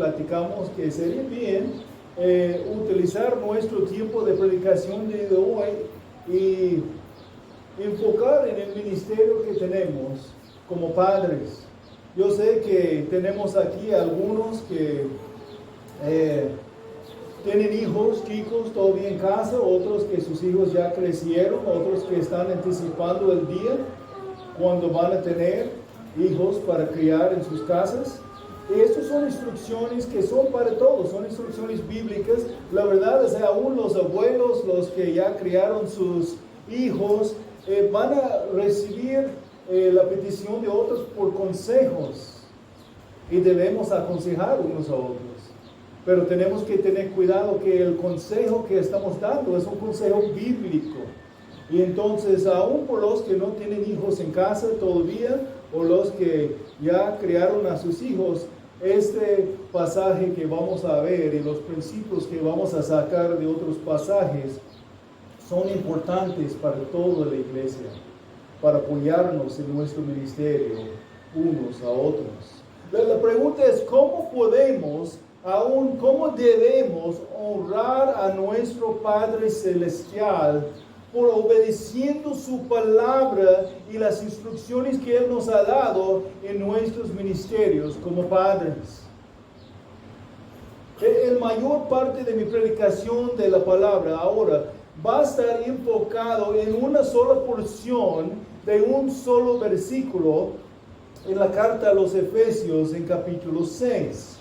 platicamos que sería bien utilizar nuestro tiempo de predicación de hoy y enfocar en el ministerio que tenemos como padres. Yo sé que tenemos aquí algunos que tienen hijos chicos todavía en casa, otros que sus hijos ya crecieron, otros que están anticipando el día cuando van a tener hijos para criar en sus casas. Y estas son instrucciones que son para todos, son instrucciones bíblicas. La verdad es que aún los abuelos, los que ya criaron sus hijos, van a recibir la petición de otros por consejos. Y debemos aconsejar unos a otros. Pero tenemos que tener cuidado que el consejo que estamos dando es un consejo bíblico. Y entonces, aún por los que no tienen hijos en casa todavía, o los que ya criaron a sus hijos, este pasaje que vamos a ver y los principios que vamos a sacar de otros pasajes son importantes para toda la iglesia, para apoyarnos en nuestro ministerio unos a otros. La pregunta es, ¿cómo debemos honrar a nuestro Padre Celestial por obedeciendo su palabra y las instrucciones que Él nos ha dado en nuestros ministerios como padres? La mayor parte de mi predicación de la palabra ahora va a estar enfocado en una sola porción de un solo versículo en la carta a los Efesios en capítulo 6.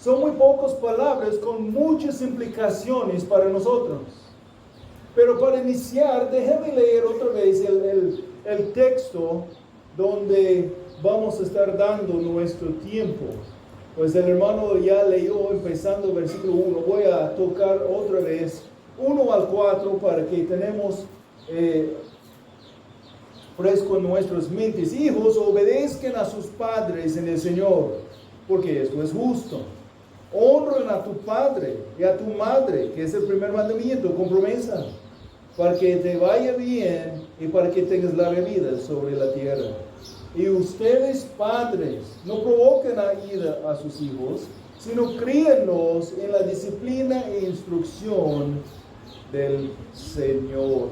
Son muy pocas palabras con muchas implicaciones para nosotros. Pero para iniciar, déjame leer otra vez el texto donde vamos a estar dando nuestro tiempo. Pues el hermano ya leyó empezando el versículo 1. Voy a tocar otra vez 1 al 4 para que tenemos fresco en nuestras mentes. Hijos, obedezcan a sus padres en el Señor, porque esto es justo. Honren a tu padre y a tu madre, que es el primer mandamiento con promesa, para que te vaya bien y para que tengas larga vida sobre la tierra. Y ustedes, padres, no provoquen a ira a sus hijos, sino críenlos en la disciplina e instrucción del Señor.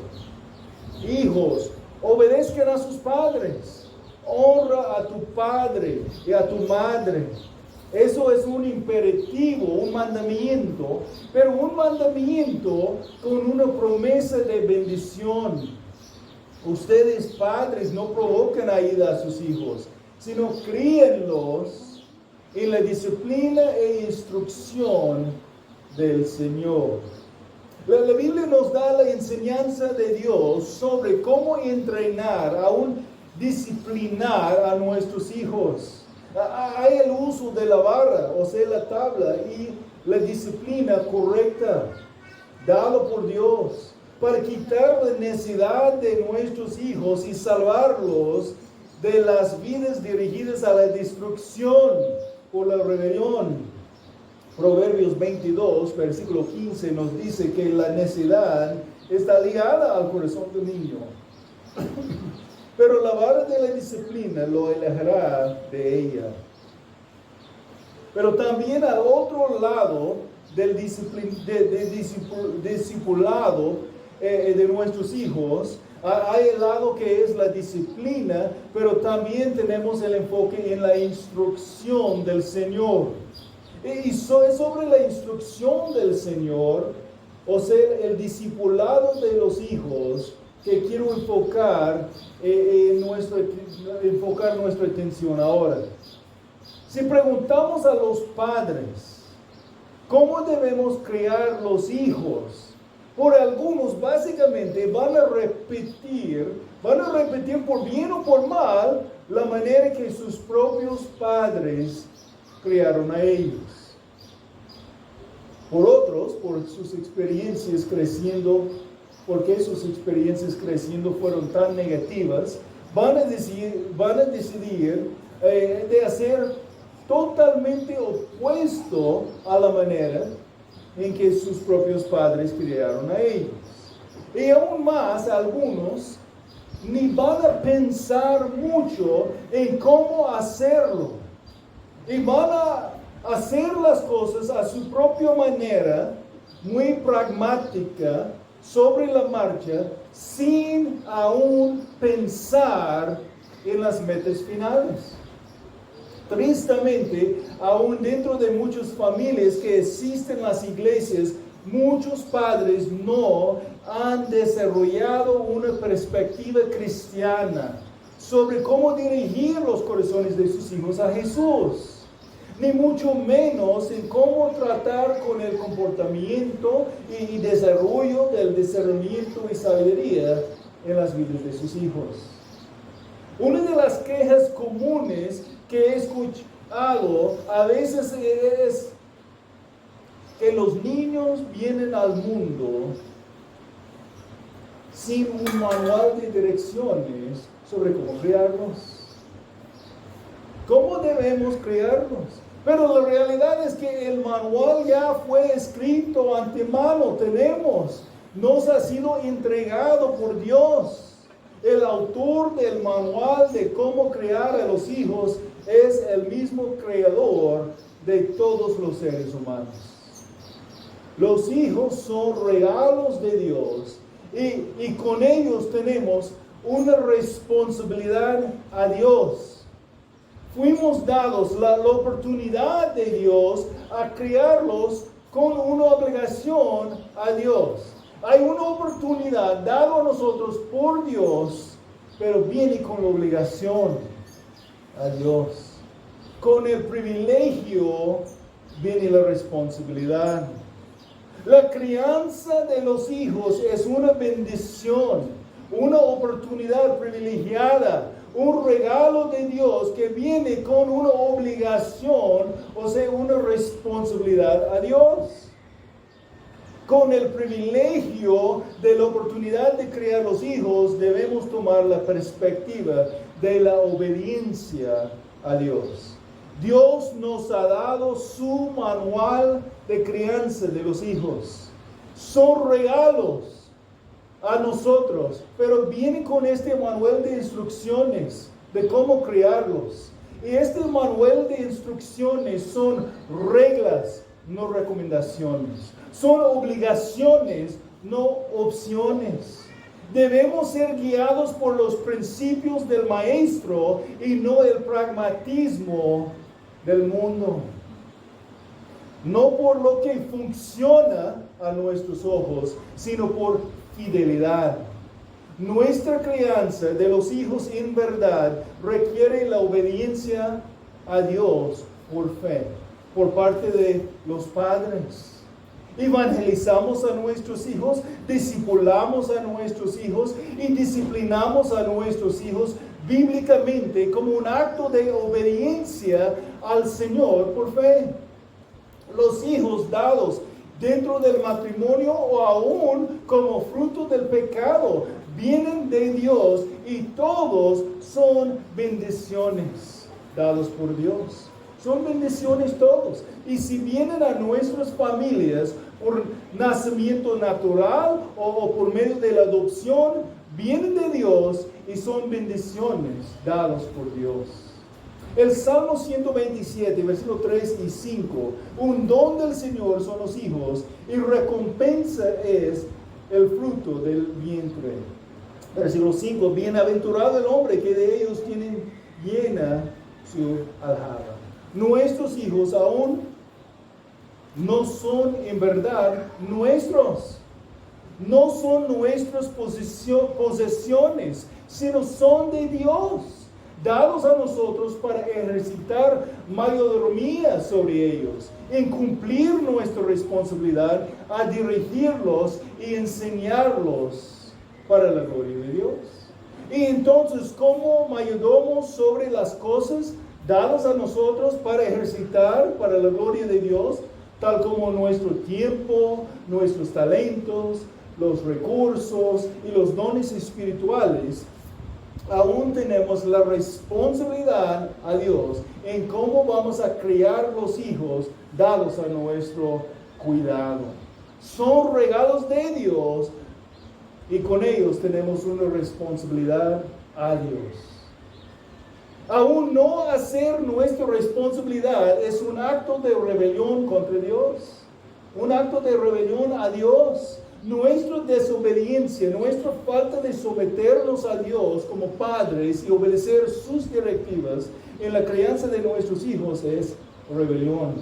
Hijos, obedezcan a sus padres. Honra a tu padre y a tu madre. Eso es un imperativo, un mandamiento, pero un mandamiento con una promesa de bendición. Ustedes, padres, no provoquen a ira a sus hijos, sino críenlos en la disciplina e instrucción del Señor. La Biblia nos da la enseñanza de Dios sobre cómo entrenar, aún disciplinar a nuestros hijos. Hay el uso de la vara, o sea, la tabla, y la disciplina correcta, dado por Dios, para quitar la necesidad de nuestros hijos y salvarlos de las vidas dirigidas a la destrucción por la rebelión. Proverbios 22, versículo 15, nos dice que la necedad está ligada al corazón del niño. Pero la vara de la disciplina lo alejará de ella. Pero también al otro lado del discipulado de nuestros hijos, hay el lado que es la disciplina, pero también tenemos el enfoque en la instrucción del Señor. Y sobre la instrucción del Señor, o sea, el discipulado de los hijos, que quiero enfocar nuestra atención ahora. Si preguntamos a los padres, ¿cómo debemos criar los hijos? Por algunos, básicamente, van a repetir por bien o por mal, la manera que sus propios padres criaron a ellos. Por otros, por sus experiencias creciendo, porque sus experiencias creciendo fueron tan negativas, van a decidir de hacer totalmente opuesto a la manera en que sus propios padres criaron a ellos. Y aún más, algunos ni van a pensar mucho en cómo hacerlo. Y van a hacer las cosas a su propia manera, muy pragmática, sobre la marcha, sin aún pensar en las metas finales. Tristemente, aún dentro de muchas familias que existen en las iglesias, muchos padres no han desarrollado una perspectiva cristiana sobre cómo dirigir los corazones de sus hijos a Jesús, ni mucho menos en cómo tratar con el comportamiento y desarrollo del discernimiento y sabiduría en las vidas de sus hijos. Una de las quejas comunes que he escuchado a veces es que los niños vienen al mundo sin un manual de direcciones sobre cómo criarlos. ¿Cómo debemos criarlos? Pero la realidad es que el manual ya fue escrito antemano, nos ha sido entregado por Dios. El autor del manual de cómo criar a los hijos es el mismo creador de todos los seres humanos. Los hijos son regalos de Dios y con ellos tenemos una responsabilidad a Dios. Fuimos dados la oportunidad de Dios a criarlos con una obligación a Dios. Hay una oportunidad dada a nosotros por Dios, pero viene con la obligación a Dios. Con el privilegio viene la responsabilidad. La crianza de los hijos es una bendición, una oportunidad privilegiada, un regalo de Dios que viene con una obligación, o sea, una responsabilidad a Dios. Con el privilegio de la oportunidad de criar los hijos, debemos tomar la perspectiva de la obediencia a Dios. Dios nos ha dado su manual de crianza de los hijos. Son regalos a nosotros, pero viene con este manual de instrucciones de cómo criarlos. Y este manual de instrucciones son reglas, no recomendaciones. Son obligaciones, no opciones. Debemos ser guiados por los principios del maestro y no el pragmatismo del mundo. No por lo que funciona a nuestros ojos, sino por fidelidad. Nuestra crianza de los hijos en verdad requiere la obediencia a Dios por fe, por parte de los padres. Evangelizamos a nuestros hijos, discipulamos a nuestros hijos y disciplinamos a nuestros hijos bíblicamente como un acto de obediencia al Señor por fe. Los hijos dados dentro del matrimonio o aún como fruto del pecado vienen de Dios y todos son bendiciones dados por Dios. Son bendiciones todos. Y si vienen a nuestras familias por nacimiento natural o por medio de la adopción, vienen de Dios y son bendiciones dadas por Dios. El Salmo 127, versículos 3 y 5. Un don del Señor son los hijos y recompensa es el fruto del vientre. Versículo 5. Bienaventurado el hombre que de ellos tienen llena su aljaba. Nuestros hijos aún no son en verdad nuestros. No son nuestras posesiones, sino son de Dios, dados a nosotros para ejercitar mayordomía sobre ellos, en cumplir nuestra responsabilidad a dirigirlos y enseñarlos para la gloria de Dios. Y entonces, como mayordomos sobre las cosas dadas a nosotros para ejercitar para la gloria de Dios, tal como nuestro tiempo, nuestros talentos, los recursos y los dones espirituales, aún tenemos la responsabilidad a Dios en cómo vamos a criar los hijos dados a nuestro cuidado. Son regalos de Dios y con ellos tenemos una responsabilidad a Dios. Aún no hacer nuestra responsabilidad es un acto de rebelión contra Dios, un acto de rebelión a Dios. Nuestra desobediencia, nuestra falta de someternos a Dios como padres y obedecer sus directivas en la crianza de nuestros hijos es rebelión.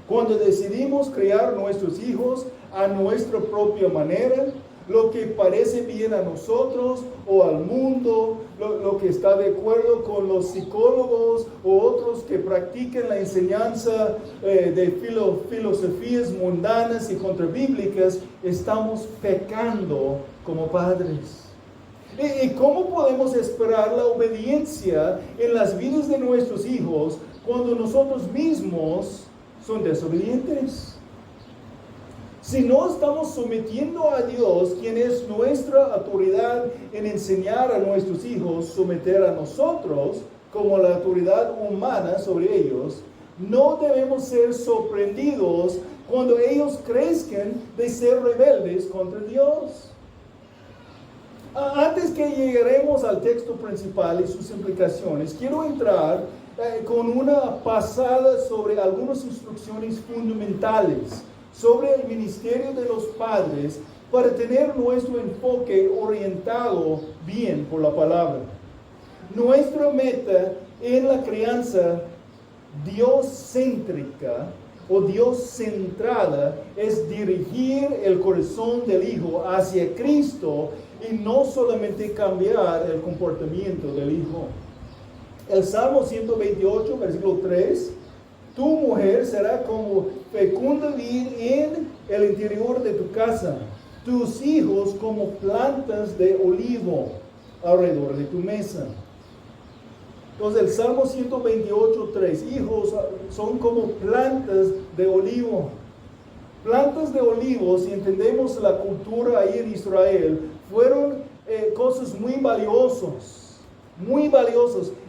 Cuando decidimos criar nuestros hijos a nuestra propia manera, lo que parece bien a nosotros o al mundo, lo que está de acuerdo con los psicólogos o otros que practican la enseñanza de filosofías mundanas y contrabíblicas, estamos pecando como padres. ¿Y cómo podemos esperar la obediencia en las vidas de nuestros hijos cuando nosotros mismos son desobedientes? Si no estamos sometiendo a Dios, quien es nuestra autoridad en enseñar a nuestros hijos, someter a nosotros como la autoridad humana sobre ellos, no debemos ser sorprendidos cuando ellos crezcan de ser rebeldes contra Dios. Antes que lleguemos al texto principal y sus implicaciones, quiero entrar con una pasada sobre algunas instrucciones fundamentales sobre el ministerio de los padres para tener nuestro enfoque orientado bien por la palabra. Nuestra meta en la crianza Dios-céntrica o Dios-centrada es dirigir el corazón del hijo hacia Cristo y no solamente cambiar el comportamiento del hijo. El Salmo 128, versículo 3, tu mujer será como fecunda vid en el interior de tu casa, tus hijos como plantas de olivo alrededor de tu mesa. Entonces el Salmo 128, 3, hijos son como plantas de olivo. Plantas de olivo, si entendemos la cultura ahí en Israel, fueron cosas muy valiosas,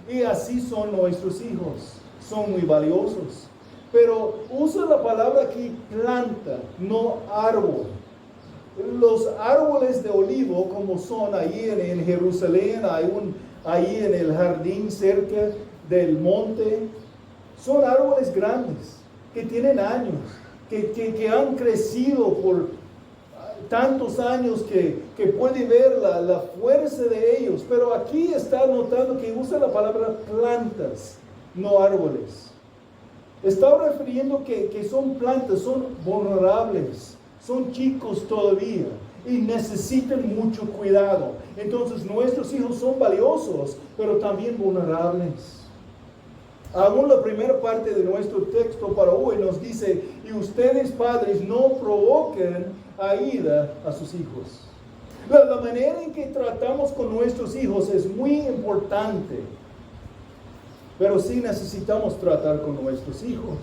y así son nuestros hijos. Son muy valiosos. Pero usa la palabra aquí planta, no árbol. Los árboles de olivo, como son ahí en Jerusalén, ahí en el jardín cerca del monte, son árboles grandes, que tienen años, que han crecido por tantos años que puede ver la fuerza de ellos. Pero aquí está notando que usa la palabra plantas, no árboles. Está refiriendo que son plantas, son vulnerables, son chicos todavía y necesitan mucho cuidado. Entonces nuestros hijos son valiosos, pero también vulnerables. Aún la primera parte de nuestro texto para hoy nos dice, y ustedes padres no provoquen a ira a sus hijos. La manera en que tratamos con nuestros hijos es muy importante. Pero sí necesitamos tratar con nuestros hijos.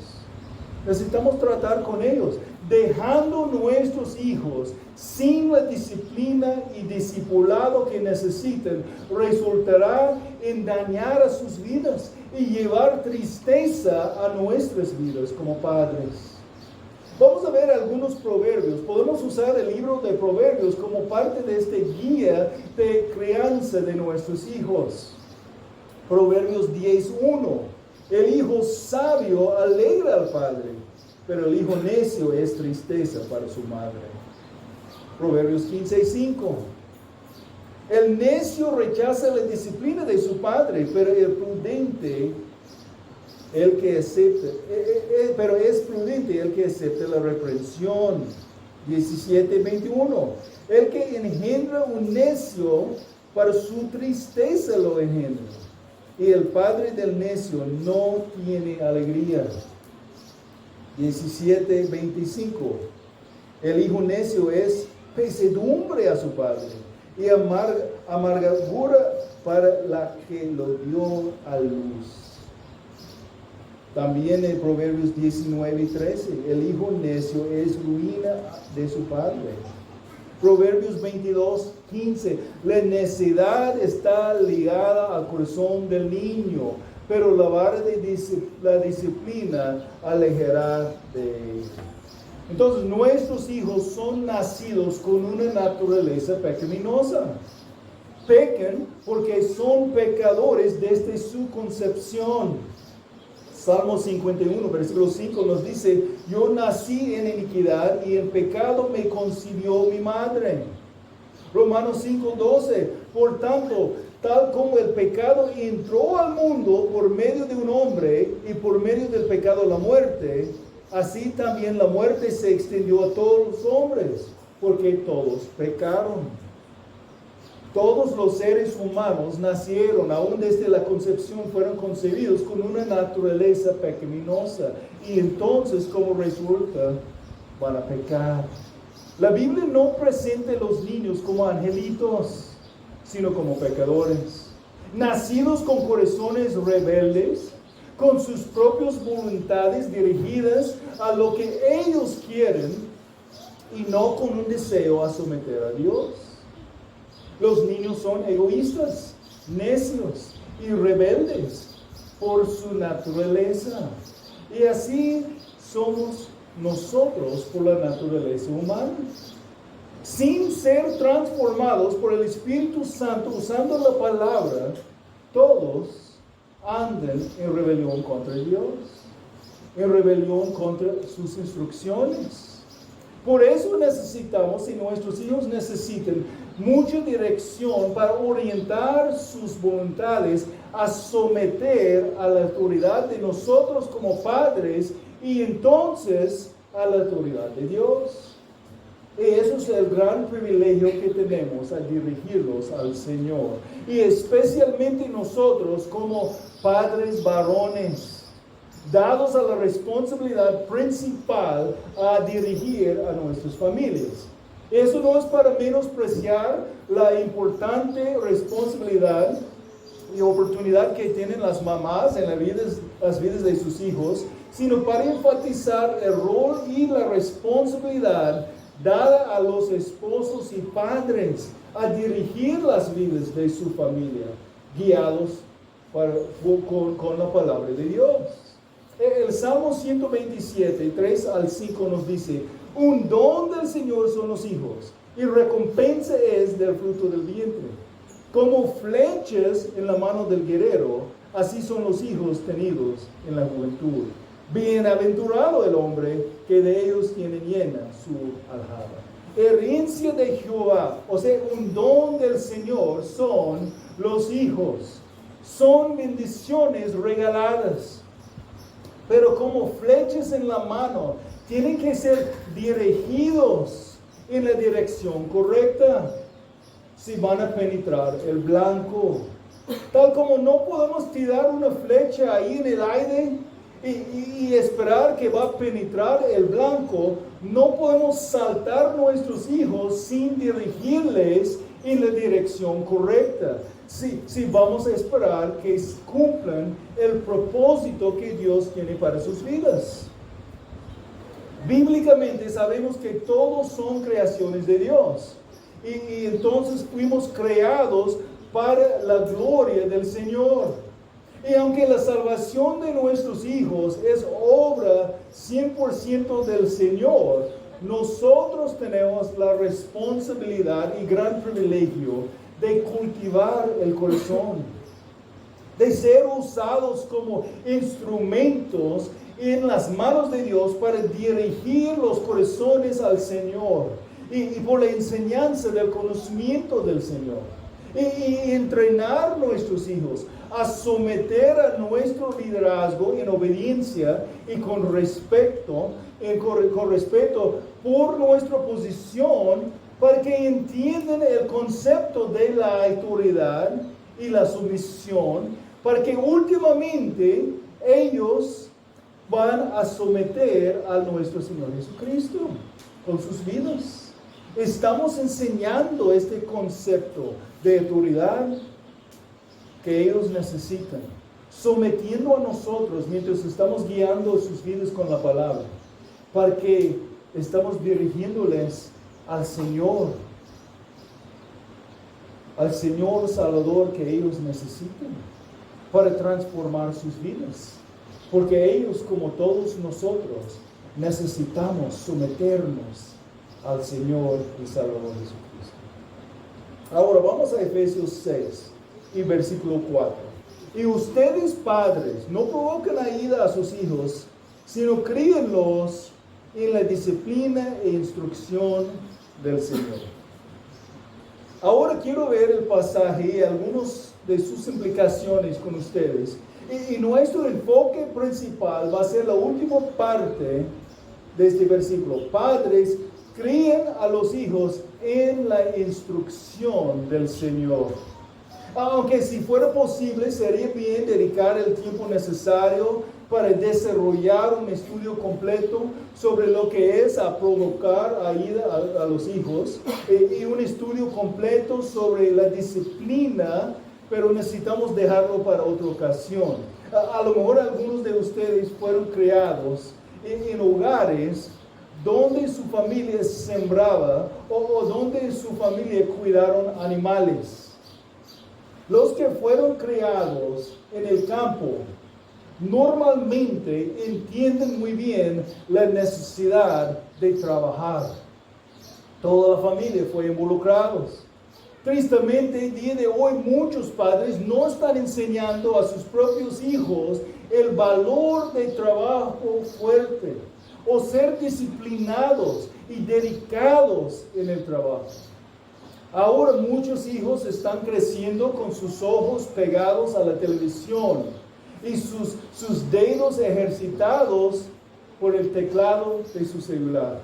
Necesitamos tratar con ellos. Dejando nuestros hijos sin la disciplina y discipulado que necesitan, resultará en dañar a sus vidas y llevar tristeza a nuestras vidas como padres. Vamos a ver algunos proverbios. Podemos usar el libro de Proverbios como parte de este guía de crianza de nuestros hijos. Proverbios 10:1. El hijo sabio alegra al padre, pero el hijo necio es tristeza para su madre. Proverbios 15:5. El necio rechaza la disciplina de su padre, pero el prudente, el que acepta, pero es prudente el que acepta la reprensión. 17:21. El que engendra un necio, para su tristeza lo engendra. Y el padre del necio no tiene alegría. 17:25. El hijo necio es pesadumbre a su padre y amargura para la que lo dio a luz. También en Proverbios 19:13, el hijo necio es ruina de su padre. Proverbios 22:15, la necedad está ligada al corazón del niño, pero la vara de la disciplina alejará de él. Entonces nuestros hijos son nacidos con una naturaleza pecaminosa. Pecan porque son pecadores desde su concepción. Salmo 51, versículo 5 nos dice, yo nací en iniquidad y en pecado me concibió mi madre. Romanos 5:12, por tanto, tal como el pecado entró al mundo por medio de un hombre y por medio del pecado la muerte, así también la muerte se extendió a todos los hombres, porque todos pecaron. Todos los seres humanos nacieron, aún desde la concepción, fueron concebidos con una naturaleza pecaminosa. Y entonces, como resulta, van a pecar. La Biblia no presenta a los niños como angelitos, sino como pecadores. Nacidos con corazones rebeldes, con sus propias voluntades dirigidas a lo que ellos quieren y no con un deseo a someter a Dios. Los niños son egoístas, necios y rebeldes por su naturaleza. Y así somos nosotros por la naturaleza humana. Sin ser transformados por el Espíritu Santo usando la palabra, todos andan en rebelión contra Dios, en rebelión contra sus instrucciones. Por eso necesitamos, y nuestros hijos necesitan, mucha dirección para orientar sus voluntades a someter a la autoridad de nosotros como padres y entonces a la autoridad de Dios. Y eso es el gran privilegio que tenemos al dirigirlos al Señor. Y especialmente nosotros como padres varones, dados a la responsabilidad principal a dirigir a nuestras familias. Eso no es para menospreciar la importante responsabilidad y oportunidad que tienen las mamás en las vidas de sus hijos, sino para enfatizar el rol y la responsabilidad dada a los esposos y padres a dirigir las vidas de su familia, guiados con la palabra de Dios. El Salmo 127, 3 al 5 nos dice, un don del Señor son los hijos, y recompensa es del fruto del vientre. Como flechas en la mano del guerrero, así son los hijos tenidos en la juventud. Bienaventurado el hombre que de ellos tiene llena su aljaba. Herencia de Jehová, o sea, un don del Señor son los hijos. Son bendiciones regaladas. Pero como flechas en la mano, tienen que ser dirigidos en la dirección correcta si van a penetrar el blanco. Tal como no podemos tirar una flecha ahí en el aire y esperar que va a penetrar el blanco, no podemos saltar nuestros hijos sin dirigirles en la dirección correcta. Si vamos a esperar que cumplan el propósito que Dios tiene para sus vidas. Bíblicamente sabemos que todos son creaciones de Dios. Y entonces fuimos creados para la gloria del Señor. Y aunque la salvación de nuestros hijos es obra 100% del Señor, nosotros tenemos la responsabilidad y gran privilegio de cultivar el corazón, de ser usados como instrumentos en las manos de Dios para dirigir los corazones al Señor y por la enseñanza del conocimiento del Señor y entrenar nuestros hijos a someter a nuestro liderazgo en obediencia y con respeto por nuestra posición, para que entiendan el concepto de la autoridad y la sumisión, para que últimamente ellos van a someter a nuestro Señor Jesucristo con sus vidas. Estamos enseñando este concepto de autoridad que ellos necesitan, sometiendo a nosotros mientras estamos guiando sus vidas con la palabra, para que estamos dirigiéndoles al Señor Salvador que ellos necesitan para transformar sus vidas. Porque ellos, como todos nosotros, necesitamos someternos al Señor y Salvador Jesucristo. Ahora vamos a Efesios 6 y versículo 4. Y ustedes padres, no provoquen a ira a sus hijos, sino críenlos en la disciplina e instrucción del Señor. Ahora quiero ver el pasaje y algunas de sus implicaciones con ustedes. Y nuestro enfoque principal va a ser la última parte de este versículo. Padres, críen a los hijos en la instrucción del Señor. Aunque si fuera posible, sería bien dedicar el tiempo necesario para desarrollar un estudio completo sobre lo que es a provocar a ira a los hijos y un estudio completo sobre la disciplina, pero necesitamos dejarlo para otra ocasión. A lo mejor algunos de ustedes fueron criados en hogares donde su familia sembraba o donde su familia cuidaron animales. Los que fueron criados en el campo normalmente entienden muy bien la necesidad de trabajar. Toda la familia fue involucrada. Tristemente, el día de hoy muchos padres no están enseñando a sus propios hijos el valor de trabajo fuerte o ser disciplinados y dedicados en el trabajo. Ahora muchos hijos están creciendo con sus ojos pegados a la televisión y sus dedos ejercitados por el teclado de su celular.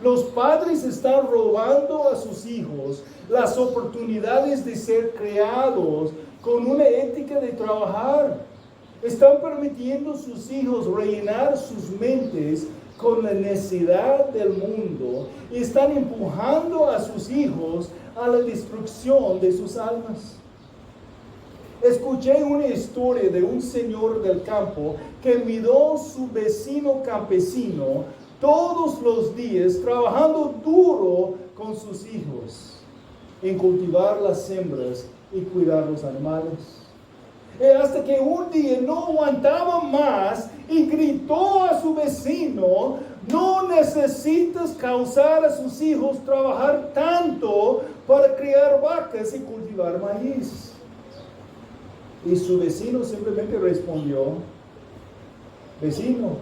Los padres están robando a sus hijos las oportunidades de ser creados con una ética de trabajar. Están permitiendo a sus hijos rellenar sus mentes con la necesidad del mundo y están empujando a sus hijos a la destrucción de sus almas. Escuché una historia de un señor del campo que miró a su vecino campesino todos los días trabajando duro con sus hijos en cultivar las siembras y cuidar los animales. Hasta que un día no aguantaba más y gritó a su vecino: no necesitas causar a sus hijos trabajar tanto para criar vacas y cultivar maíz. Y su vecino simplemente respondió: vecino,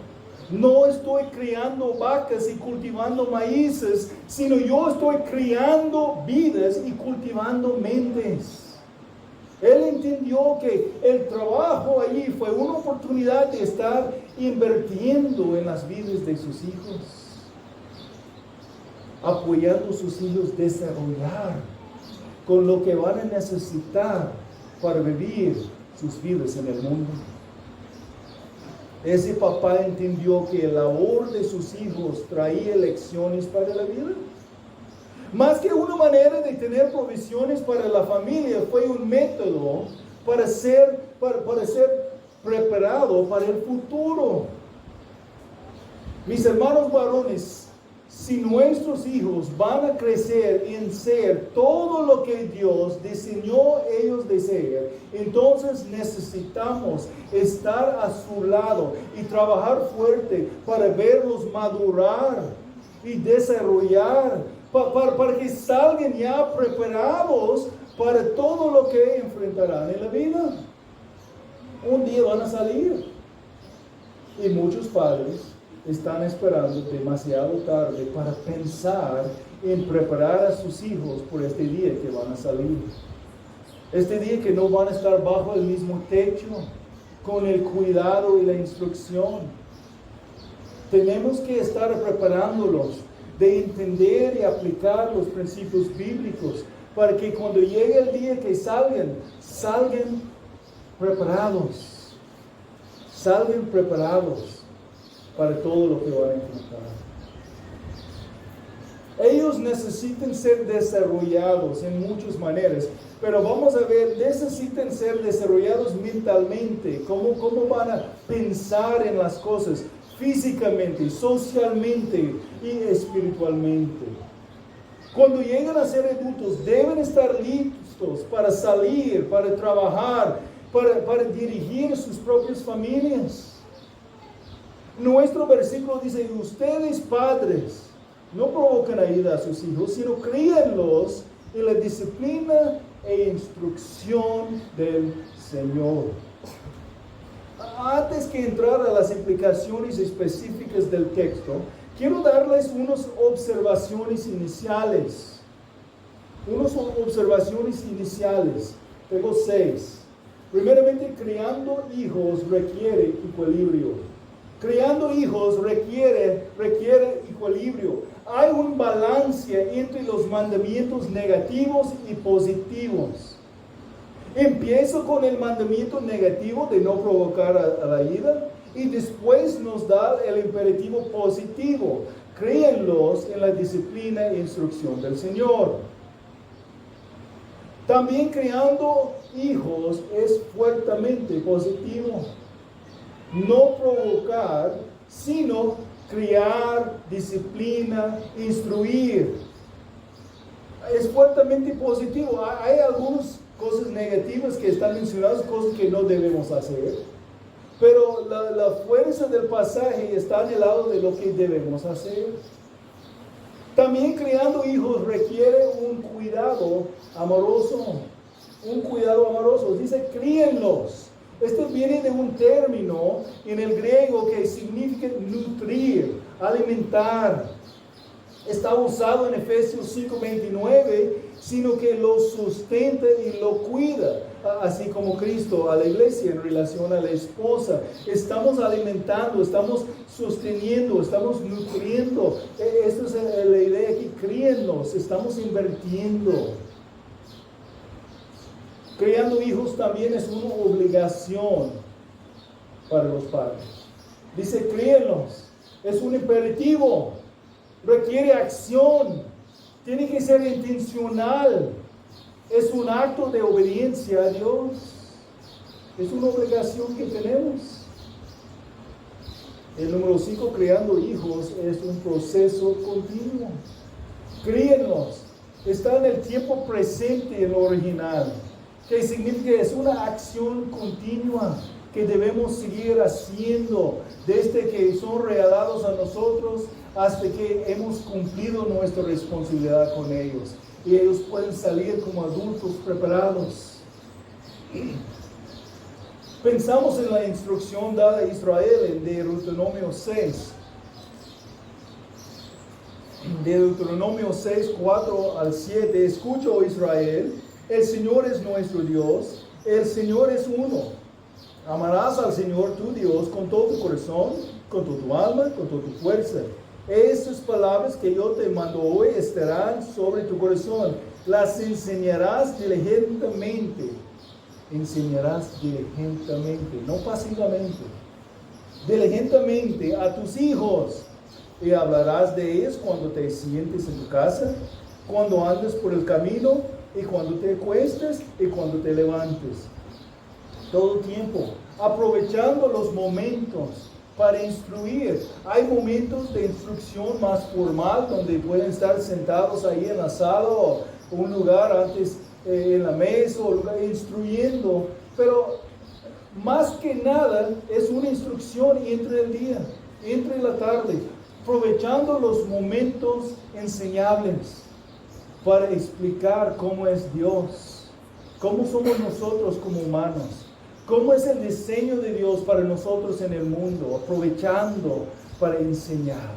no estoy criando vacas y cultivando maíces, sino yo estoy criando vidas y cultivando mentes. Él entendió que el trabajo allí fue una oportunidad de estar invirtiendo en las vidas de sus hijos, apoyando a sus hijos a desarrollar con lo que van a necesitar para vivir sus vidas en el mundo. Ese papá entendió que el labor de sus hijos traía lecciones para la vida. Más que una manera de tener provisiones para la familia, fue un método para ser preparado para el futuro. Mis hermanos varones, si nuestros hijos van a crecer en ser todo lo que Dios diseñó ellos de ser, entonces necesitamos estar a su lado y trabajar fuerte para verlos madurar y desarrollar, para que salgan ya preparados para todo lo que enfrentarán en la vida. Un día van a salir. Y muchos padres están esperando demasiado tarde para pensar en preparar a sus hijos por este día que van a salir. Este día que no van a estar bajo el mismo techo, con el cuidado y la instrucción. Tenemos que estar preparándolos de entender y aplicar los principios bíblicos para que cuando llegue el día que salgan preparados. Salgan preparados para todo lo que van a enfrentar. Ellos necesitan ser desarrollados en muchas maneras, pero vamos a ver, necesitan ser desarrollados mentalmente, cómo van a pensar en las cosas, físicamente, socialmente y espiritualmente. Cuando llegan a ser adultos, deben estar listos para salir, para trabajar, para dirigir sus propias familias. Nuestro versículo dice: ustedes padres, no provoquen a ira a sus hijos, sino críenlos en la disciplina e instrucción del Señor. Antes que entrar a las implicaciones específicas del texto, quiero darles unas observaciones iniciales. Tengo 6. Primeramente, criando hijos requiere equilibrio. Criando hijos requiere equilibrio. Hay un balance entre los mandamientos negativos y positivos. Empiezo con el mandamiento negativo de no provocar a la ira y después nos da el imperativo positivo. Críenlos en la disciplina e instrucción del Señor. También criando hijos es fuertemente positivo. No provocar, sino criar, disciplina, instruir. Es fuertemente positivo. Hay algunas cosas negativas que están mencionadas, cosas que no debemos hacer. Pero la fuerza del pasaje está del lado de lo que debemos hacer. También criando hijos requiere un cuidado amoroso. Dice, críenlos. Este viene de un término en el griego que significa nutrir, alimentar. Está usado en Efesios 5:29, sino que lo sustenta y lo cuida, así como Cristo a la iglesia en relación a la esposa. Estamos alimentando, estamos sosteniendo, estamos nutriendo. Esta es la idea aquí, críenlos, estamos invirtiendo. Criando hijos también es una obligación para los padres. Dice, críenlos, es un imperativo, requiere acción, tiene que ser intencional, es un acto de obediencia a Dios, es una obligación que tenemos. El número 5, criando hijos, es un proceso continuo. Críenlos, está en el tiempo presente en lo original, que significa es una acción continua que debemos seguir haciendo desde que son regalados a nosotros hasta que hemos cumplido nuestra responsabilidad con ellos y ellos pueden salir como adultos preparados. Pensamos en la instrucción dada a Israel en Deuteronomio 6. Deuteronomio 6, 4 al 7. Escucha, oh Israel, el Señor es nuestro Dios, el Señor es uno. Amarás al Señor tu Dios con todo tu corazón, con toda tu alma, con toda tu fuerza. Estas palabras que yo te mando hoy estarán sobre tu corazón. Las enseñarás diligentemente. No pasivamente. Diligentemente a tus hijos. Y hablarás de ellos cuando te sientes en tu casa, cuando andes por el camino, y cuando te acuestes y cuando te levantes. Todo el tiempo, aprovechando los momentos para instruir. Hay momentos de instrucción más formal donde pueden estar sentados ahí en la sala o un lugar antes en la mesa o lugar instruyendo, pero más que nada es una instrucción entre el día, entre la tarde, aprovechando los momentos enseñables para explicar cómo es Dios, cómo somos nosotros como humanos, cómo es el diseño de Dios para nosotros en el mundo, aprovechando para enseñar.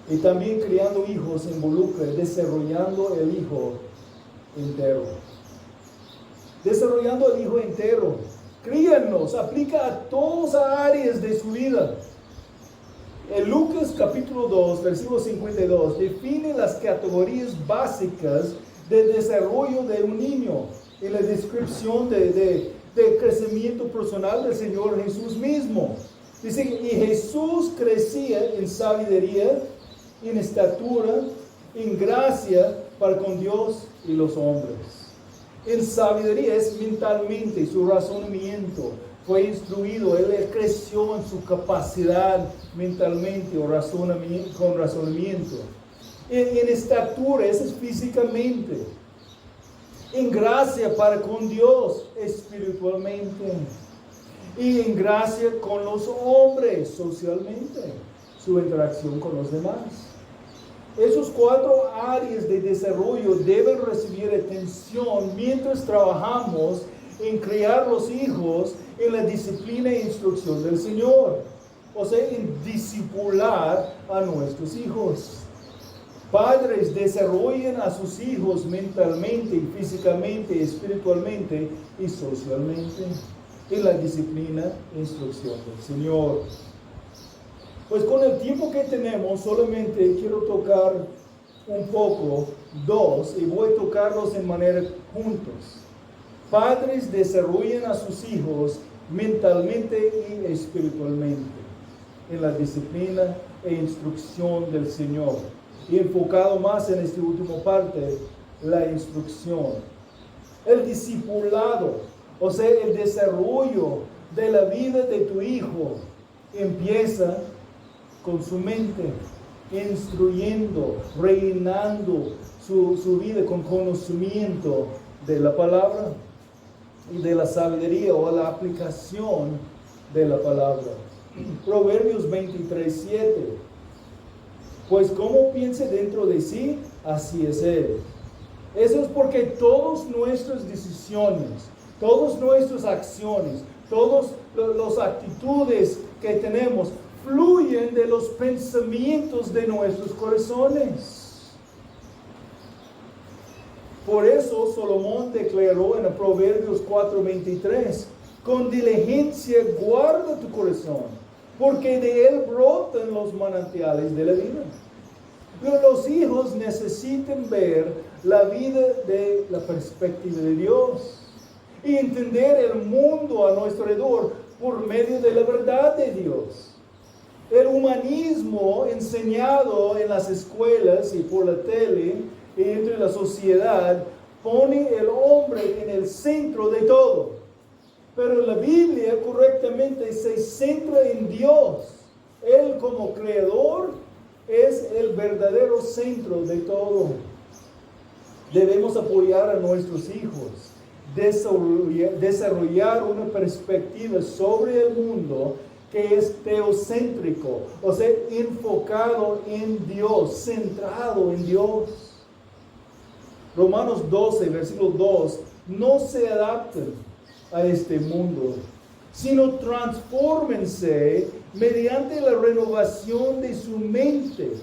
Y también criando hijos involucra desarrollando el hijo entero. Desarrollando el hijo entero. Críanos, aplica a todas las áreas de su vida. En Lucas capítulo 2, versículo 52, define las categorías básicas de desarrollo de un niño en la descripción de crecimiento personal del Señor Jesús mismo. Dice, y Jesús crecía en sabiduría, en estatura, en gracia para con Dios y los hombres. En sabiduría es mentalmente, su razonamiento fue instruido, él creció en su capacidad mentalmente o con razonamiento. En estatura, eso es físicamente. En gracia para con Dios espiritualmente. Y en gracia con los hombres socialmente, su interacción con los demás. Esos 4 áreas de desarrollo deben recibir atención mientras trabajamos en criar los hijos en la disciplina e instrucción del Señor. O sea, en discipular a nuestros hijos. Padres, desarrollen a sus hijos mentalmente, físicamente, espiritualmente y socialmente en la disciplina e instrucción del Señor. Pues con el tiempo que tenemos, solamente quiero tocar un poco, 2, y voy a tocarlos en manera juntos. Padres, desarrollen a sus hijos mentalmente y espiritualmente en la disciplina e instrucción del Señor. Y enfocado más en esta última parte, la instrucción. El discipulado, o sea, el desarrollo de la vida de tu hijo, empieza con su mente, instruyendo, rellenando su vida con conocimiento de la palabra y de la sabiduría o la aplicación de la palabra. Proverbios 23:7. Pues como piense dentro de sí, así es él. Eso es porque todas nuestras decisiones, todas nuestras acciones, todas las actitudes que tenemos fluyen de los pensamientos de nuestros corazones. Por eso Salomón declaró en Proverbios 4:23, con diligencia guarda tu corazón, porque de él brotan los manantiales de la vida. Pero los hijos necesitan ver la vida de la perspectiva de Dios y entender el mundo a nuestro alrededor por medio de la verdad de Dios. El humanismo enseñado en las escuelas y por la tele y entre la sociedad pone el hombre en el centro de todo. Pero la Biblia correctamente se centra en Dios. Él como creador es el verdadero centro de todo. Debemos apoyar a nuestros hijos, desarrollar una perspectiva sobre el mundo que es teocéntrico, o sea, enfocado en Dios, centrado en Dios. Romanos 12, versículo 2, no se adapten a este mundo, sino transfórmense mediante la renovación de su mente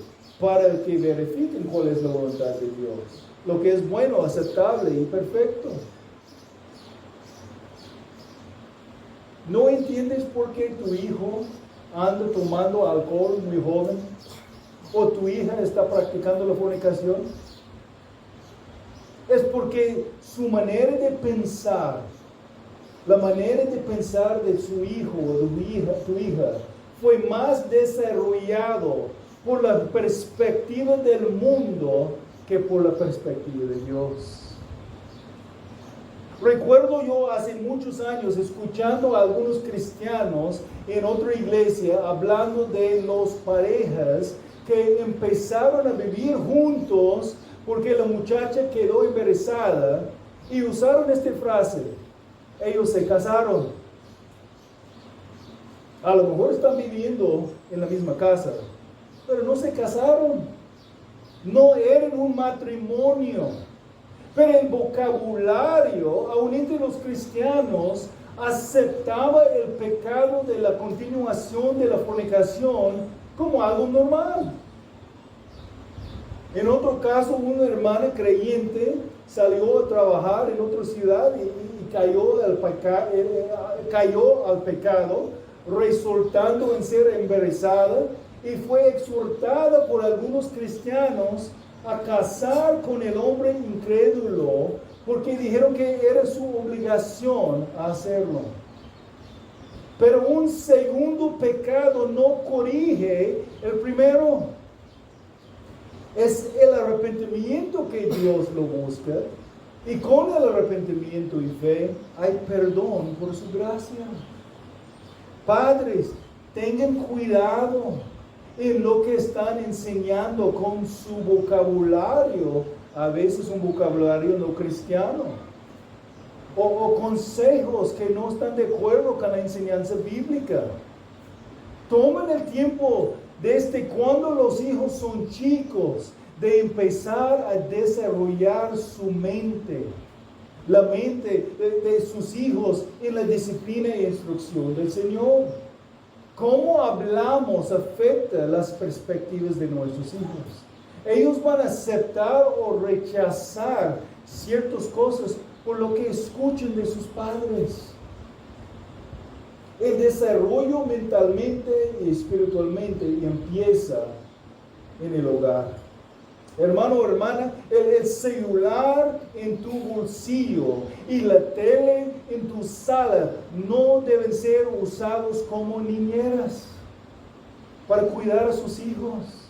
para que verifiquen cuál es la voluntad de Dios, lo que es bueno, aceptable y perfecto. ¿No entiendes por qué tu hijo anda tomando alcohol muy joven? ¿O tu hija está practicando la fornicación? Es porque su manera de pensar, la manera de pensar de su hijo o tu hija, fue más desarrollado por la perspectiva del mundo que por la perspectiva de Dios. Recuerdo yo hace muchos años escuchando a algunos cristianos en otra iglesia hablando de las parejas que empezaron a vivir juntos porque la muchacha quedó embarazada y usaron esta frase: ellos se casaron. A lo mejor están viviendo en la misma casa, pero no se casaron. No eran un matrimonio. Pero el vocabulario, aún entre los cristianos, aceptaba el pecado de la continuación de la fornicación como algo normal. En otro caso, una hermana creyente salió a trabajar en otra ciudad y cayó al pecado, resultando en ser embarazada, y fue exhortada por algunos cristianos a casar con el hombre incrédulo, porque dijeron que era su obligación hacerlo. Pero un segundo pecado no corrige el primero. Es el arrepentimiento que Dios lo busca, y con el arrepentimiento y fe hay perdón por su gracia. Padres, tengan cuidado en lo que están enseñando con su vocabulario, a veces un vocabulario no cristiano, o consejos que no están de acuerdo con la enseñanza bíblica. Tomen el tiempo desde cuando los hijos son chicos de empezar a desarrollar su mente, la mente de sus hijos en la disciplina e instrucción del Señor. Cómo hablamos afecta las perspectivas de nuestros hijos. Ellos van a aceptar o rechazar ciertas cosas por lo que escuchan de sus padres. El desarrollo mentalmente y espiritualmente empieza en el hogar. Hermano o hermana, el celular en tu bolsillo y la tele en tu sala no deben ser usados como niñeras para cuidar a sus hijos.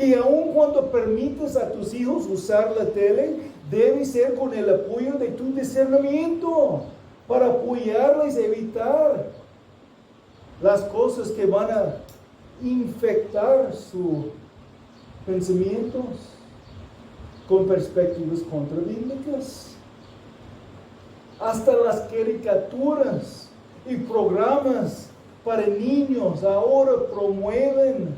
Y aun cuando permitas a tus hijos usar la tele, debe ser con el apoyo de tu discernimiento para apoyarles y evitar las cosas que van a infectar sus pensamientos con perspectivas contrabíblicas. Hasta las caricaturas y programas para niños ahora promueven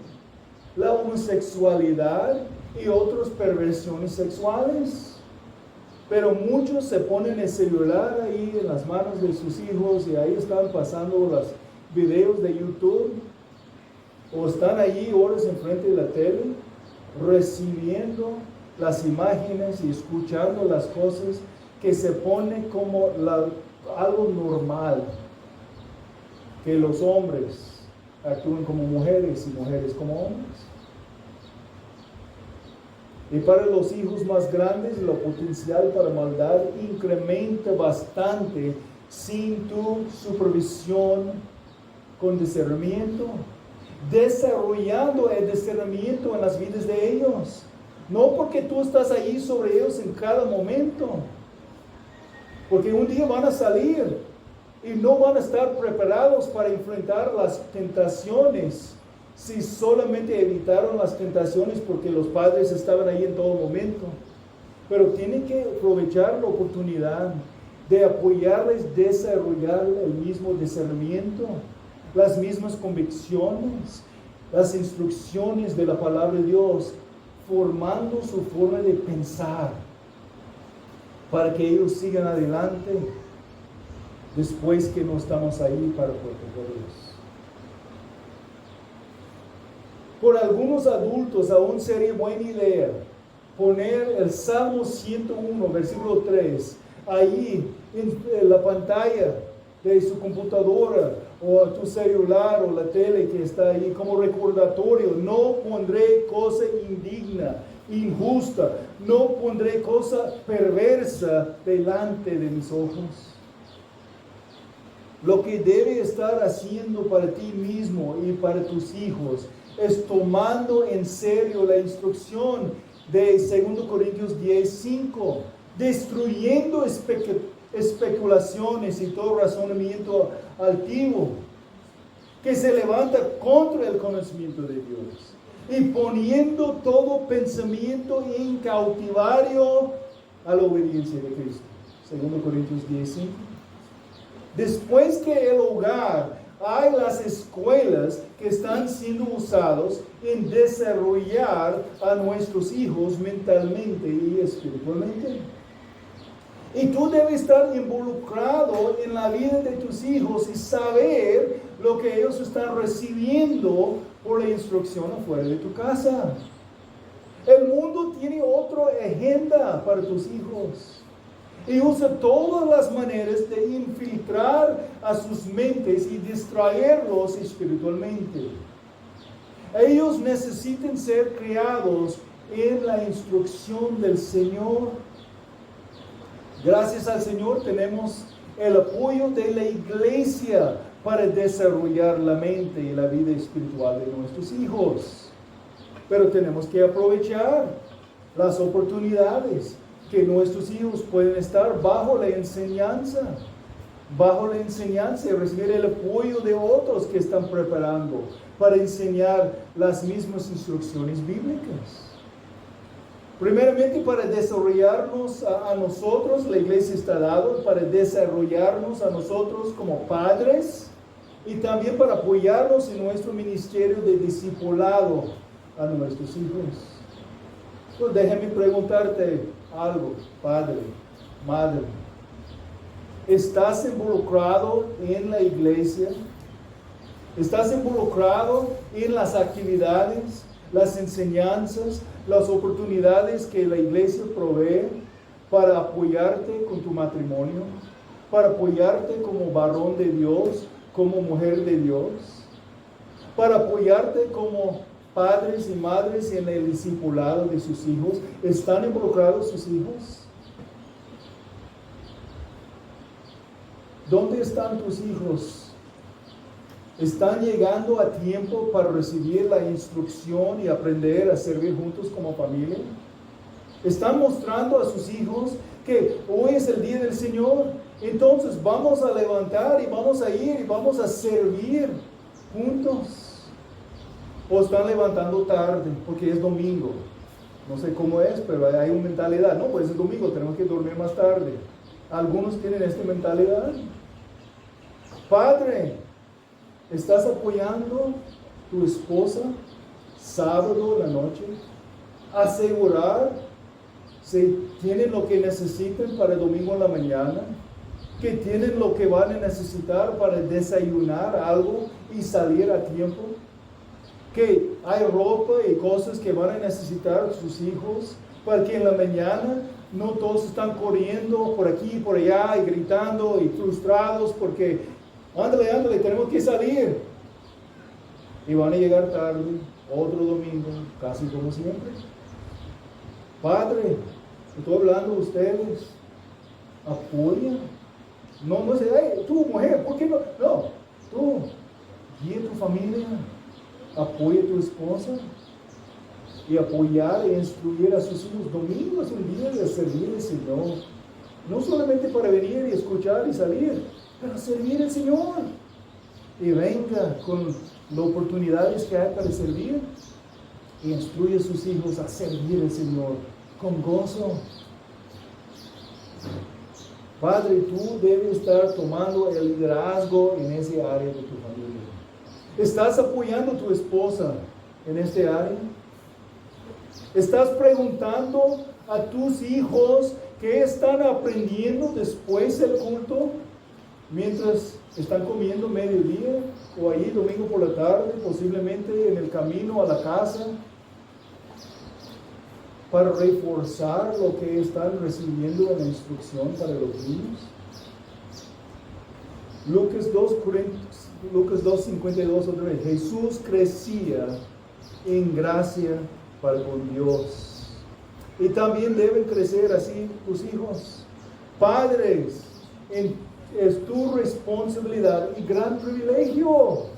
la homosexualidad y otras perversiones sexuales. Pero muchos se ponen el celular ahí en las manos de sus hijos y ahí están pasando los videos de YouTube o están ahí horas enfrente de la tele recibiendo las imágenes y escuchando las cosas que se pone como algo normal, que los hombres actúen como mujeres y mujeres como hombres. Y para los hijos más grandes, el potencial para maldad incrementa bastante sin tu supervisión con discernimiento, desarrollando el discernimiento en las vidas de ellos. No porque tú estás ahí sobre ellos en cada momento, porque un día van a salir y no van a estar preparados para enfrentar las tentaciones si solamente evitaron las tentaciones porque los padres estaban ahí en todo momento. Pero tienen que aprovechar la oportunidad de apoyarles, desarrollar el mismo discernimiento, las mismas convicciones, las instrucciones de la palabra de Dios, formando su forma de pensar para que ellos sigan adelante después que no estamos ahí para protegerlos. Por algunos adultos aún sería buena idea poner el Salmo 101, versículo 3, ahí en la pantalla de su computadora o tu celular o la tele que está ahí como recordatorio. No pondré cosa indigna, injusta, no pondré cosa perversa delante de mis ojos. Lo que debe estar haciendo para ti mismo y para tus hijos es tomando en serio la instrucción de 2 Corintios 10:5, destruyendo especulaciones y todo razonamiento altivo que se levanta contra el conocimiento de Dios, y poniendo todo pensamiento en cautivario a la obediencia de Cristo. 2 Corintios 10:5. Después que el hogar, hay las escuelas que están siendo usadas en desarrollar a nuestros hijos mentalmente y espiritualmente. Y tú debes estar involucrado en la vida de tus hijos y saber lo que ellos están recibiendo por la instrucción afuera de tu casa. El mundo tiene otra agenda para tus hijos y usa todas las maneras de infiltrar a sus mentes y distraerlos espiritualmente. Ellos necesitan ser criados en la instrucción del Señor. Gracias al Señor tenemos el apoyo de la iglesia para desarrollar la mente y la vida espiritual de nuestros hijos. Pero tenemos que aprovechar las oportunidades que nuestros hijos pueden estar bajo la enseñanza y recibir el apoyo de otros que están preparando para enseñar las mismas instrucciones bíblicas. Primeramente, para desarrollarnos a nosotros, la iglesia está dada para desarrollarnos a nosotros como padres y también para apoyarnos en nuestro ministerio de discipulado a nuestros hijos. Pues déjame preguntarte algo, padre, madre. ¿Estás involucrado en la iglesia? ¿Estás involucrado en las actividades, las enseñanzas, las oportunidades que la iglesia provee para apoyarte con tu matrimonio? Para apoyarte como varón de Dios, como mujer de Dios? Para apoyarte como padres y madres en el discipulado de sus hijos. ¿Están involucrados sus hijos? ¿Dónde están tus hijos? ¿Están llegando a tiempo para recibir la instrucción y aprender a servir juntos como familia? ¿Están mostrando a sus hijos que hoy es el día del Señor? Entonces vamos a levantar y vamos a ir y vamos a servir juntos. ¿O están levantando tarde porque es domingo? No sé cómo es, pero hay una mentalidad. No, pues es domingo, tenemos que dormir más tarde. Algunos tienen esta mentalidad. Padre, ¿estás apoyando a tu esposa sábado en la noche? Asegurar si tienen lo que necesiten para el domingo en la mañana, que tienen lo que van a necesitar para desayunar algo y salir a tiempo, que hay ropa y cosas que van a necesitar sus hijos para que en la mañana no todos están corriendo por aquí y por allá y gritando y frustrados porque ándale, tenemos que salir. Y van a llegar tarde, otro domingo, casi como siempre. Padre, estoy hablando de ustedes. Apoya. No sé, hey, tú mujer, ¿por qué no? No, tú, guía tu familia, apoya a tu esposa. Y apoyar e instruir a sus hijos. Domingo es un día de servir al Señor. No solamente para venir y escuchar y salir, pero servir al Señor. Y venga con las oportunidades que hay para servir. Y instruye a sus hijos a servir al Señor con gozo. Padre, tú debes estar tomando el liderazgo en ese área de tu familia. ¿Estás apoyando a tu esposa en este área? ¿Estás preguntando a tus hijos qué están aprendiendo después del culto? Mientras están comiendo mediodía o ahí domingo por la tarde, posiblemente en el camino a la casa, para reforzar lo que están recibiendo en la instrucción para los niños. Lucas 2:52 otra vez. Jesús crecía en gracia para con Dios. Y también deben crecer así tus hijos. Padres, es tu responsabilidad y gran privilegio.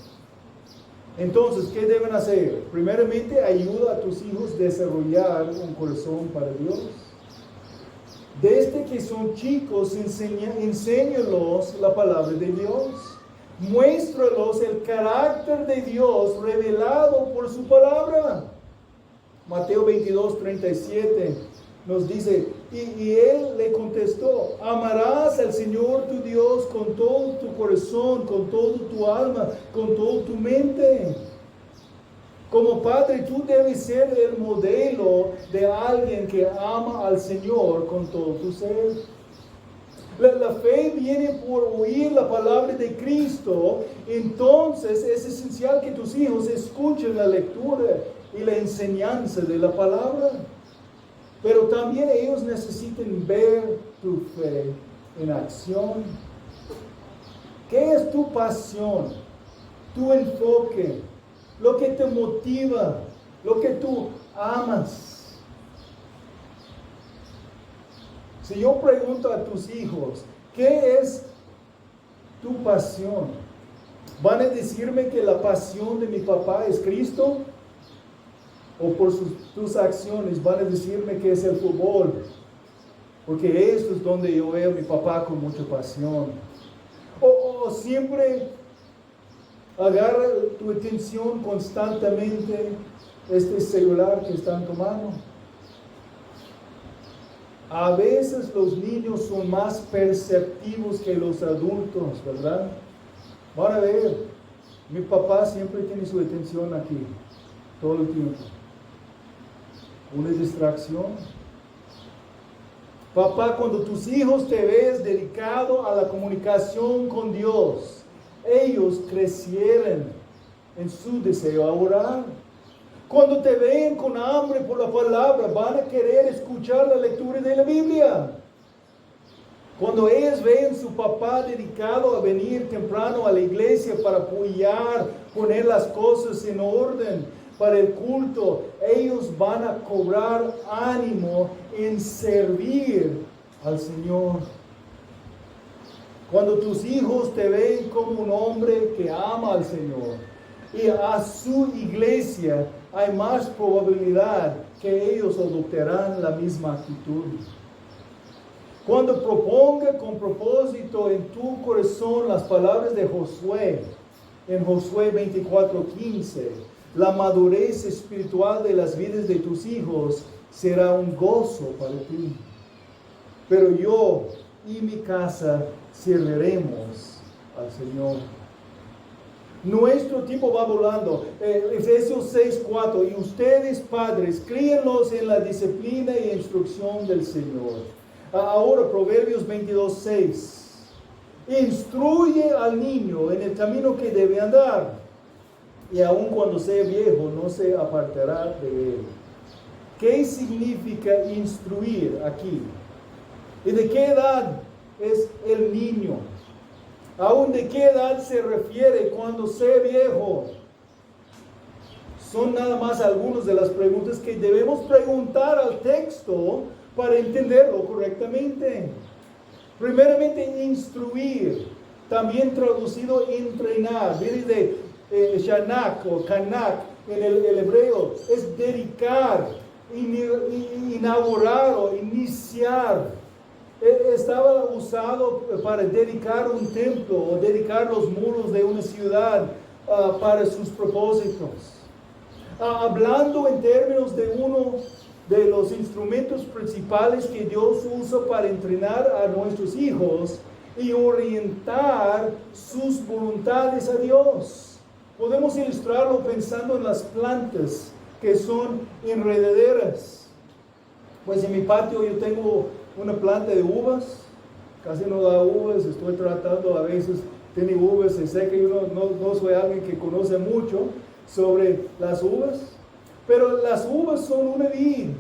Entonces, ¿qué deben hacer? Primeramente, ayuda a tus hijos a desarrollar un corazón para Dios. Desde que son chicos, enséñalos la palabra de Dios. Muéstralos el carácter de Dios revelado por su palabra. Mateo 22:37 nos dice, y él le contestó, amarás al Señor tu Dios con todo tu corazón, con toda tu alma, con toda tu mente. Como padre, tú debes ser el modelo de alguien que ama al Señor con todo tu ser. La fe viene por oír la palabra de Cristo. Entonces es esencial que tus hijos escuchen la lectura y la enseñanza de la palabra. Pero también ellos necesitan ver tu fe en acción. ¿Qué es tu pasión? Tu enfoque, lo que te motiva, lo que tú amas. Si yo pregunto a tus hijos, ¿qué es tu pasión? ¿Van a decirme que la pasión de mi papá es Cristo? ¿O por tus acciones van a decirme que es el fútbol? Porque esto es donde yo veo a mi papá con mucha pasión. O siempre agarra tu atención constantemente este celular que están tomando. A veces los niños son más perceptivos que los adultos, ¿verdad? Van a ver, mi papá siempre tiene su atención aquí, todo el tiempo. una distracción. Papá, cuando tus hijos te ves dedicado a la comunicación con Dios, ellos crecieron en su deseo a orar. Cuando te ven con hambre por la palabra, van a querer escuchar la lectura de la Biblia. Cuando ellos ven su papá dedicado a venir temprano a la iglesia para apoyar, poner las cosas en orden para el culto, ellos van a cobrar ánimo en servir al Señor. Cuando tus hijos te ven como un hombre que ama al Señor y a su iglesia, hay más probabilidad que ellos adoptarán la misma actitud. Cuando proponga con propósito en tu corazón las palabras de Josué, en Josué 24:15, la madurez espiritual de las vidas de tus hijos será un gozo para ti. Pero yo y mi casa serviremos al Señor. Nuestro tiempo va volando. Efesios 6:4, y ustedes padres, críenlos en la disciplina y instrucción del Señor. Ahora Proverbios 22:6, instruye al niño en el camino que debe andar, y aun cuando sea viejo no se apartará de él. ¿Qué significa instruir aquí? ¿Y de qué edad es el niño? ¿Aún de qué edad se refiere cuando sea viejo? Son nada más algunas de las preguntas que debemos preguntar al texto para entenderlo correctamente. Primeramente, instruir, también traducido entrenar, viene de shanak o kanak en el hebreo, es dedicar, inaugurar o iniciar. Estaba usado para dedicar un templo o dedicar los muros de una ciudad para sus propósitos. Hablando en términos de uno de los instrumentos principales que Dios usa para entrenar a nuestros hijos y orientar sus voluntades a Dios. Podemos ilustrarlo pensando en las plantas que son enredaderas. Pues en mi patio yo tengo una planta de uvas, casi no da uvas, estoy tratando, a veces tiene uvas, y sé que yo no soy alguien que conoce mucho sobre las uvas, pero las uvas son una vid,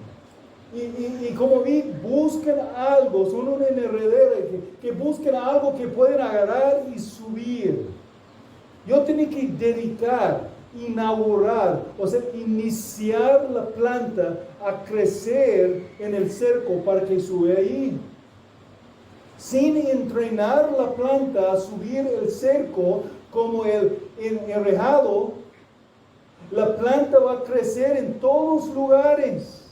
y como vid buscan algo, son una enredadera, que buscan algo que pueden agarrar y subir. Yo tengo que dedicar, inaugurar, o sea, iniciar la planta a crecer en el cerco para que sube ahí. Sin entrenar la planta a subir el cerco como el enrejado, la planta va a crecer en todos lugares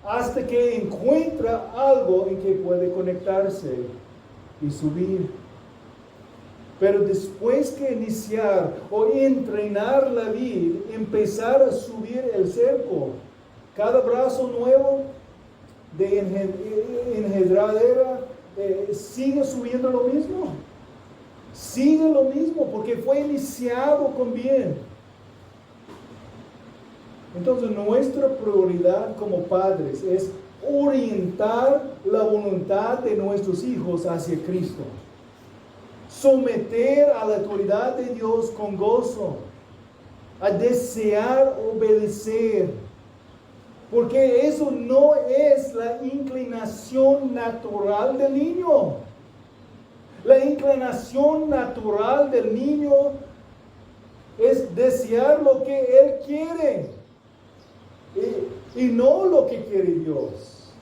hasta que encuentra algo en que puede conectarse y subir. Pero después que iniciar o entrenar la vid, empezar a subir el cerco, cada brazo nuevo de enredadera sigue subiendo lo mismo. Sigue lo mismo porque fue iniciado con bien. Entonces nuestra prioridad como padres es orientar la voluntad de nuestros hijos hacia Cristo. Someter a la autoridad de Dios con gozo, a desear obedecer, porque eso no es la inclinación natural del niño. La inclinación natural del niño es desear lo que él quiere y no lo que quiere Dios.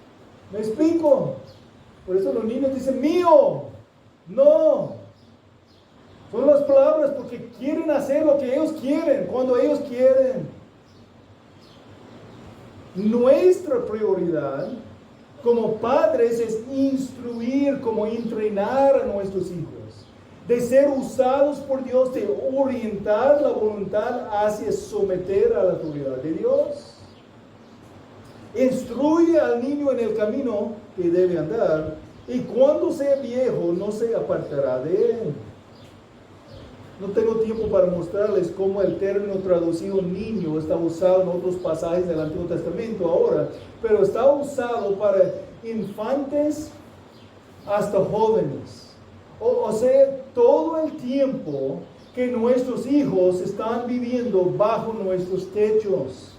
¿Me explico? Por eso los niños dicen mío, no. Son las palabras porque quieren hacer lo que ellos quieren, cuando ellos quieren. Nuestra prioridad como padres es instruir, como entrenar a nuestros hijos, de ser usados por Dios, de orientar la voluntad hacia someter a la autoridad de Dios. Instruye al niño en el camino que debe andar, y cuando sea viejo no se apartará de él. No tengo tiempo para mostrarles cómo el término traducido niño está usado en otros pasajes del Antiguo Testamento ahora, pero está usado para infantes hasta jóvenes. O sea, todo el tiempo que nuestros hijos están viviendo bajo nuestros techos,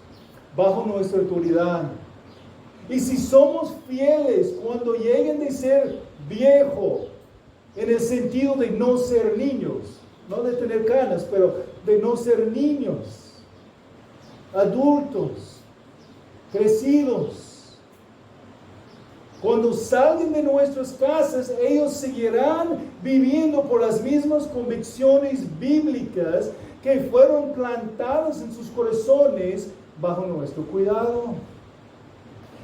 bajo nuestra autoridad. Y si somos fieles cuando lleguen de ser viejo, en el sentido de no ser niños, no de tener canas, pero de no ser niños, adultos, crecidos. Cuando salgan de nuestras casas, ellos seguirán viviendo por las mismas convicciones bíblicas que fueron plantadas en sus corazones bajo nuestro cuidado.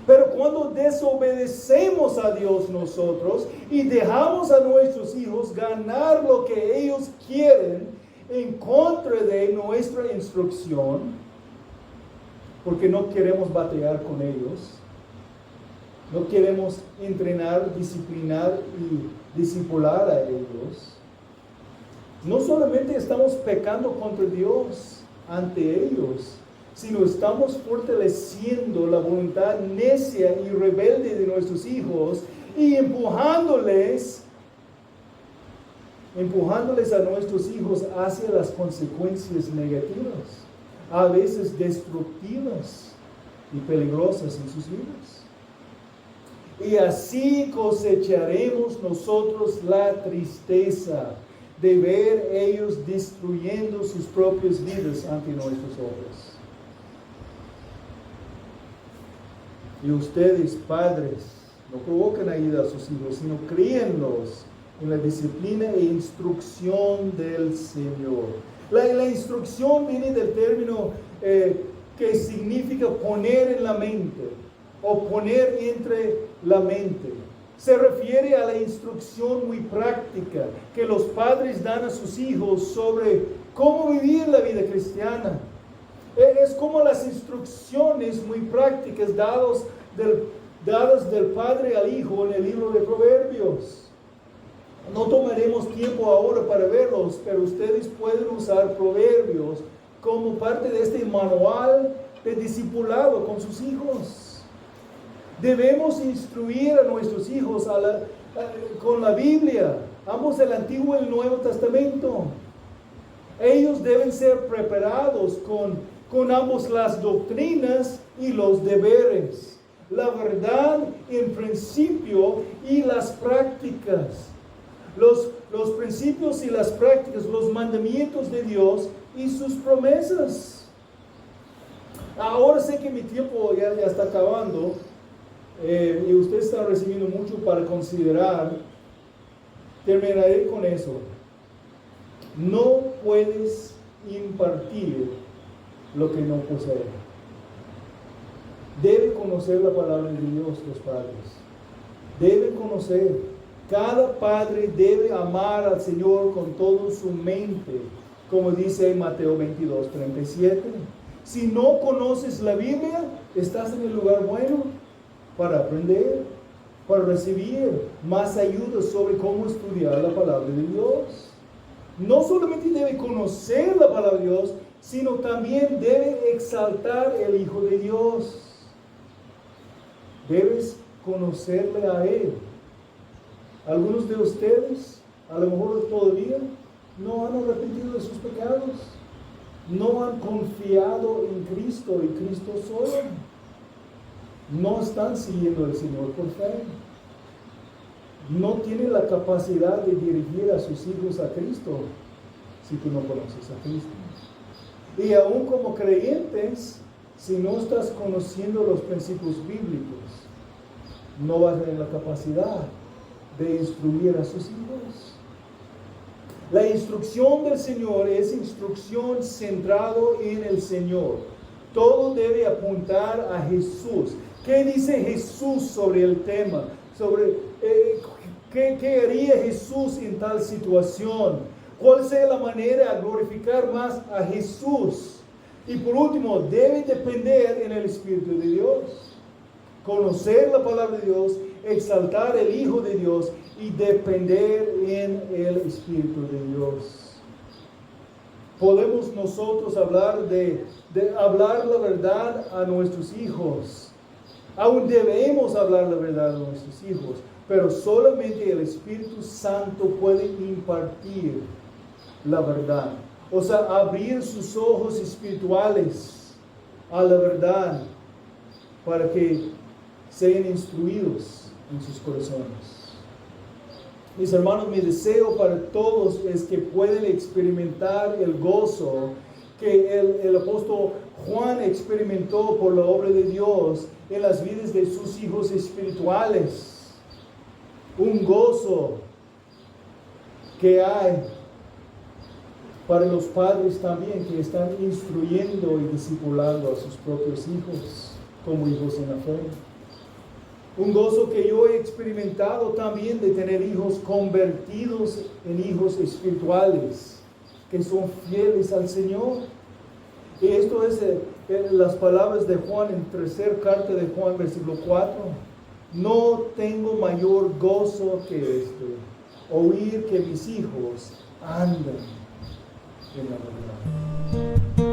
Pero cuando desobedecemos a Dios nosotros y dejamos a nuestros hijos ganar lo que ellos quieren en contra de nuestra instrucción, porque no queremos batallar con ellos, no queremos entrenar, disciplinar y discipular a ellos, no solamente estamos pecando contra Dios ante ellos, sino estamos fortaleciendo la voluntad necia y rebelde de nuestros hijos y empujándoles a nuestros hijos hacia las consecuencias negativas, a veces destructivas y peligrosas en sus vidas. Y así cosecharemos nosotros la tristeza de ver ellos destruyendo sus propias vidas ante nuestros ojos. Y ustedes, padres, no provocan a ira a sus hijos, sino críenlos en la disciplina e instrucción del Señor. La instrucción viene del término que significa poner en la mente o poner entre la mente. Se refiere a la instrucción muy práctica que los padres dan a sus hijos sobre cómo vivir la vida cristiana. Es como las instrucciones muy prácticas dadas del padre al hijo en el libro de Proverbios. No tomaremos tiempo ahora para verlos, pero ustedes pueden usar Proverbios como parte de este manual de discipulado con sus hijos. Debemos instruir a nuestros hijos con la Biblia, ambos el Antiguo y el Nuevo Testamento. Ellos deben ser preparados con ambos las doctrinas y los deberes, la verdad en principio y las prácticas, los principios y las prácticas, los mandamientos de Dios y sus promesas. Ahora sé que mi tiempo ya está acabando y ustedes están recibiendo mucho para considerar. Terminaré con eso. No puedes impartir lo que no posee. Deben conocer la palabra de Dios los padres. Deben conocer. Cada padre debe amar al Señor con toda su mente, como dice Mateo 22:37. Si no conoces la Biblia, estás en el lugar bueno para aprender, para recibir más ayuda sobre cómo estudiar la palabra de Dios. No solamente debe conocer la palabra de Dios, sino también debe exaltar el Hijo de Dios. Debes conocerle a Él. Algunos de ustedes, a lo mejor todavía, no han arrepentido de sus pecados, no han confiado en Cristo y Cristo solo. No están siguiendo al Señor por fe. No tienen la capacidad de dirigir a sus hijos a Cristo si tú no conoces a Cristo. Y aún como creyentes, si no estás conociendo los principios bíblicos, no vas a tener la capacidad de instruir a sus hijos. La instrucción del Señor es instrucción centrado en el Señor. Todo debe apuntar a Jesús. ¿Qué dice Jesús sobre el tema? Sobre ¿qué haría Jesús en tal situación? ¿Cuál sea la manera de glorificar más a Jesús? Y por último, debe depender en el Espíritu de Dios. Conocer la palabra de Dios, exaltar el Hijo de Dios y depender en el Espíritu de Dios. podemos nosotros hablar de hablar la verdad a nuestros hijos. Aún debemos hablar la verdad a nuestros hijos, pero solamente el Espíritu Santo puede impartir la verdad. O sea, abrir sus ojos espirituales a la verdad para que sean instruidos en sus corazones. Mis hermanos, mi deseo para todos es que puedan experimentar el gozo que el apóstol Juan experimentó por la obra de Dios en las vidas de sus hijos espirituales. Un gozo que hay para los padres también que están instruyendo y discipulando a sus propios hijos como hijos en la fe. Un gozo que yo he experimentado también de tener hijos convertidos en hijos espirituales, que son fieles al Señor. Y esto es las palabras de Juan en tercera carta de Juan, versículo 4. No tengo mayor gozo que este, oír que mis hijos andan en la verdad.